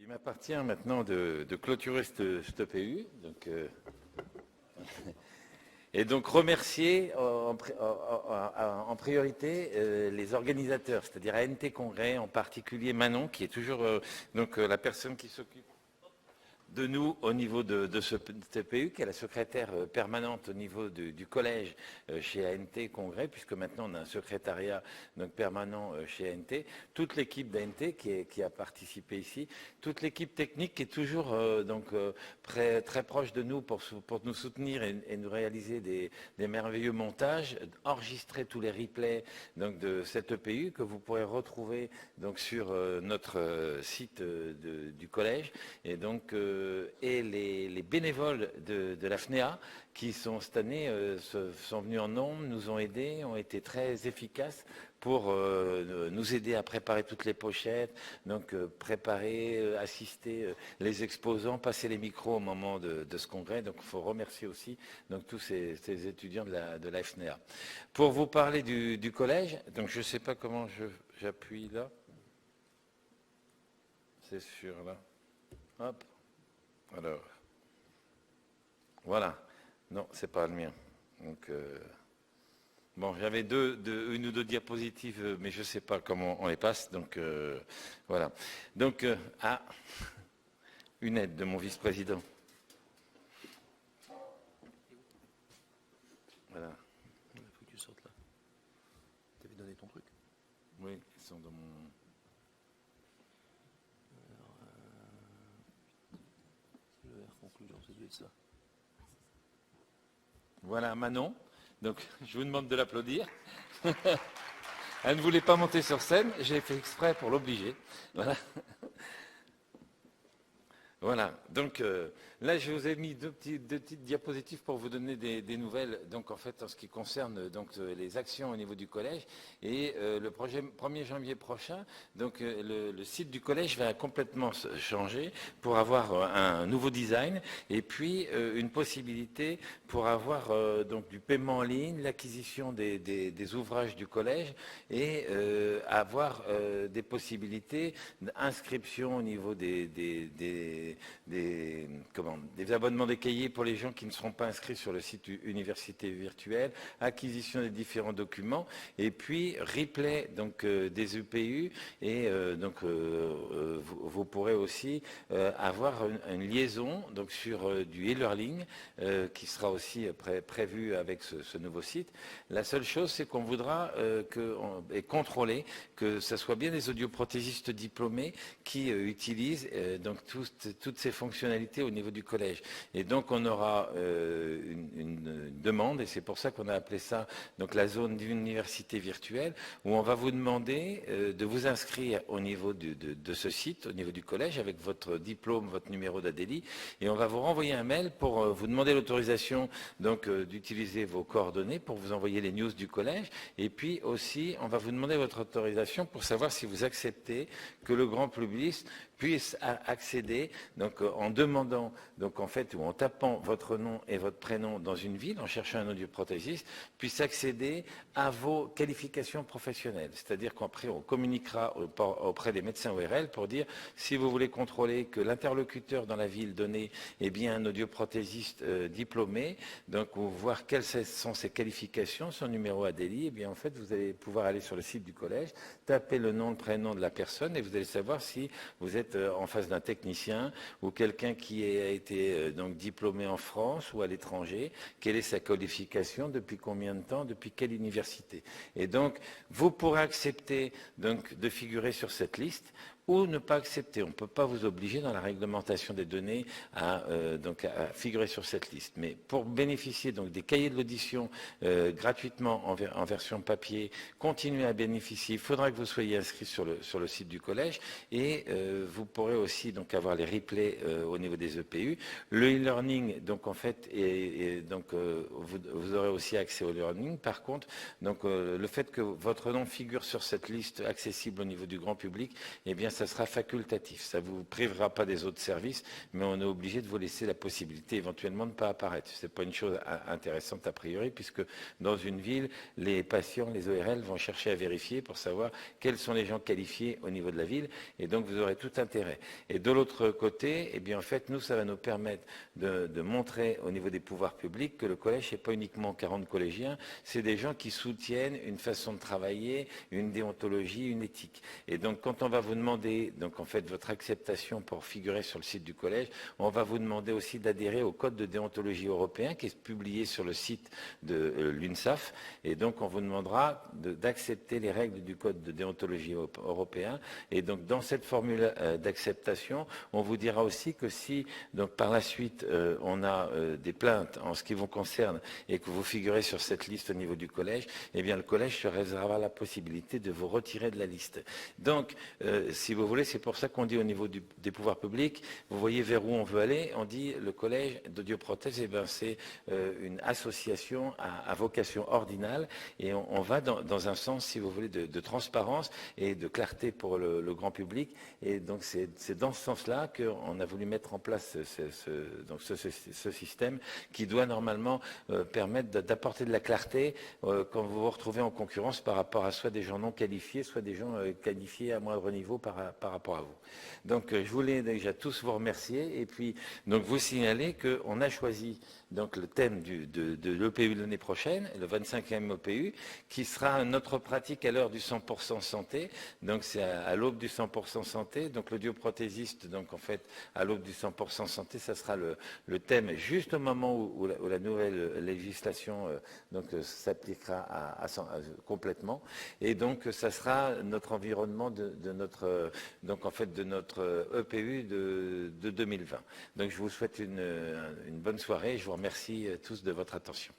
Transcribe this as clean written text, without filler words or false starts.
m'appartient maintenant de clôturer cette PU. Et donc remercier en priorité les organisateurs, c'est-à-dire ANT Congrès, en particulier Manon, qui est toujours la personne qui s'occupe de nous au niveau de ce TPU, qui est la secrétaire permanente au niveau du collège chez ANT Congrès, puisque maintenant on a un secrétariat permanent chez ANT, toute l'équipe d'ANT qui a participé ici, toute l'équipe technique qui est toujours très proche de nous pour nous soutenir et nous réaliser des merveilleux montages, enregistrer tous les replays de cette EPU que vous pourrez retrouver sur notre site du collège. Et donc et les bénévoles de la FNEA qui sont cette année sont venus en nombre, nous ont aidés, ont été très efficaces pour nous aider à préparer toutes les pochettes, préparer, assister les exposants, passer les micros au moment de ce congrès. Donc il faut remercier aussi tous ces étudiants de la FNEA. Pour vous parler du collège, donc je ne sais pas comment j'appuie là. C'est sur là. Hop. Alors. Voilà. Non, c'est pas le mien. Donc, bon, j'avais une ou deux diapositives, mais je ne sais pas comment on les passe. Donc, voilà. Donc, une aide de mon vice-président. Voilà. Il faut que tu sortes là. Tu avais donné ton truc? Oui, ils sont dans mon... Le R conclusion, ça doit être ça. Voilà Manon, donc je vous demande de l'applaudir. Elle ne voulait pas monter sur scène, j'ai fait exprès pour l'obliger. Voilà. Voilà, donc là je vous ai mis deux petites diapositives pour vous donner des nouvelles, donc en fait en ce qui concerne les actions au niveau du collège. Et le 1er janvier prochain, donc le site du collège va complètement changer pour avoir un nouveau design et puis une possibilité pour avoir du paiement en ligne, l'acquisition des ouvrages du collège et avoir des possibilités d'inscription au niveau des abonnements des cahiers pour les gens qui ne seront pas inscrits sur le site Université Virtuelle, acquisition des différents documents, et puis replay des UPU, et vous pourrez aussi avoir une liaison sur du e-learning qui sera aussi prévu avec ce nouveau site. La seule chose, c'est qu'on voudra et contrôler que ce soit bien des audioprothésistes diplômés qui utilisent toutes ces fonctionnalités au niveau du collège. Et donc on aura une demande, et c'est pour ça qu'on a appelé ça la zone d'université virtuelle, où on va vous demander de vous inscrire au niveau de ce site, au niveau du collège, avec votre diplôme, votre numéro d'ADELI, et on va vous renvoyer un mail pour vous demander l'autorisation d'utiliser vos coordonnées pour vous envoyer les news du collège, et puis aussi on va vous demander votre autorisation pour savoir si vous acceptez que le grand public puisse accéder en demandant ou en tapant votre nom et votre prénom dans une ville, en cherchant un audioprothésiste, puisse accéder à vos qualifications professionnelles. C'est-à-dire qu'après on communiquera auprès des médecins ORL pour dire si vous voulez contrôler que l'interlocuteur dans la ville donnée est bien un audioprothésiste diplômé, ou voir quelles sont ses qualifications, son numéro ADELI, et bien en fait vous allez pouvoir aller sur le site du collège, taper le nom, le prénom de la personne et vous allez savoir si vous êtes en face d'un technicien ou quelqu'un qui a été diplômé en France ou à l'étranger, quelle est sa qualification, depuis combien de temps, depuis quelle université. Et donc, vous pourrez accepter de figurer sur cette liste ou ne pas accepter. On ne peut pas vous obliger dans la réglementation des données à figurer sur cette liste. Mais pour bénéficier des cahiers de l'audition gratuitement en version papier, continuer à bénéficier, il faudra que vous soyez inscrit sur le site du collège et vous pourrez aussi avoir les replays au niveau des EPU. Le e-learning, en fait, vous aurez aussi accès au e-learning. Par contre, le fait que votre nom figure sur cette liste accessible au niveau du grand public, eh bien, ça sera facultatif. Ça ne vous privera pas des autres services, mais on est obligé de vous laisser la possibilité éventuellement de ne pas apparaître. Ce n'est pas une chose intéressante a priori, puisque dans une ville, les patients, les ORL vont chercher à vérifier pour savoir quels sont les gens qualifiés au niveau de la ville, et donc vous aurez tout intérêt. Et de l'autre côté, eh bien, en fait, nous, ça va nous permettre de montrer au niveau des pouvoirs publics que le collège n'est pas uniquement 40 collégiens, c'est des gens qui soutiennent une façon de travailler, une déontologie, une éthique. Et donc, quand on va vous demander, donc en fait, votre acceptation pour figurer sur le site du collège, on va vous demander aussi d'adhérer au code de déontologie européen qui est publié sur le site de l'UNSAF. Et donc, on vous demandera d'accepter les règles du code de déontologie européen. Et donc, dans cette formule d'acceptation, on vous dira aussi que si, donc, par la suite, on a des plaintes en ce qui vous concerne et que vous figurez sur cette liste au niveau du collège, eh bien, le collège se réservera la possibilité de vous retirer de la liste. Donc, si vous voulez, c'est pour ça qu'on dit au niveau des pouvoirs publics, vous voyez vers où on veut aller, on dit le collège d'Audioprothèse, eh bien, c'est une association à vocation ordinale et on va dans un sens, si vous voulez, de transparence et de clarté pour le grand public. Et donc, c'est dans ce sens-là qu'on a voulu mettre en place ce système qui doit normalement permettre d'apporter de la clarté quand vous vous retrouvez en concurrence par rapport à soit des gens non qualifiés, soit des gens qualifiés à moindre niveau par rapport à vous. Donc, je voulais déjà tous vous remercier et puis donc vous signaler qu'on a choisi donc le thème de l'EPU l'année prochaine, le 25e EPU, qui sera notre pratique à l'heure du 100% santé. Donc c'est à l'aube du 100% santé. Donc l'audioprothésiste, donc en fait, à l'aube du 100% santé, ça sera le thème juste au moment où la nouvelle législation s'appliquera complètement. Et donc ça sera notre environnement de notre EPU de 2020. Donc je vous souhaite une bonne soirée. Je vous remercie tous de votre attention.